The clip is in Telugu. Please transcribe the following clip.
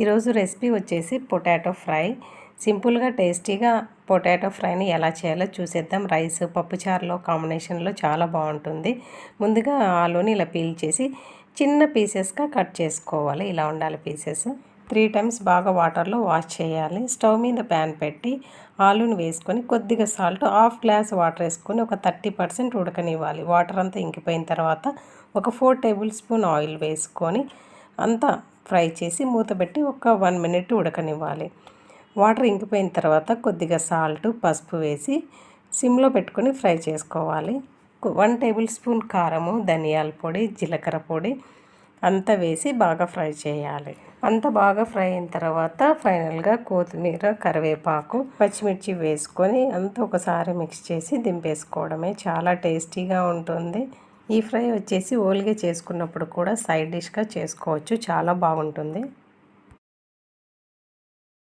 ఈరోజు రెసిపీ వచ్చేసి పొటాటో ఫ్రై. సింపుల్గా టేస్టీగా పొటాటో ఫ్రైని ఎలా చేయాలో చూసేద్దాం. రైస్ పప్పుచారులో కాంబినేషన్లో చాలా బాగుంటుంది. ముందుగా ఆలూని ఇలా పీల్ చేసి చిన్న పీసెస్గా కట్ చేసుకోవాలి. ఇలా ఉండాలి పీసెస్. 3 టైమ్స్ బాగా వాటర్లో వాష్ చేయాలి. స్టవ్ మీద ప్యాన్ పెట్టి ఆలూని వేసుకొని కొద్దిగా సాల్ట్, హాఫ్ గ్లాస్ వాటర్ వేసుకొని ఒక 30% ఉడకనివ్వాలి. వాటర్ అంతా ఇంకిపోయిన తర్వాత ఒక 4 టేబుల్ స్పూన్ ఆయిల్ వేసుకొని అంతా ఫ్రై చేసి మూత పెట్టి ఒక 1 మినిట్ ఉడకనివ్వాలి. వాటర్ ఇంకిపోయిన తర్వాత కొద్దిగా సాల్ట్, పసుపు వేసి సిమ్లో పెట్టుకొని ఫ్రై చేసుకోవాలి. 1 టేబుల్ స్పూన్ కారము, ధనియాల పొడి, జీలకర్ర పొడి అంతా వేసి బాగా ఫ్రై చేయాలి. అంతా బాగా ఫ్రై అయిన తర్వాత ఫైనల్గా కొత్తిమీర, కరివేపాకు, పచ్చిమిర్చి వేసుకొని అంతా ఒకసారి మిక్స్ చేసి దింపేసుకోవడమే. చాలా టేస్టీగా ఉంటుంది. ఈ ఫ్రై వచ్చేసి ఓల్గా చేసుకున్నప్పుడు కూడా సైడ్ డిష్గా చేసుకోవచ్చు. చాలా బాగుంటుంది.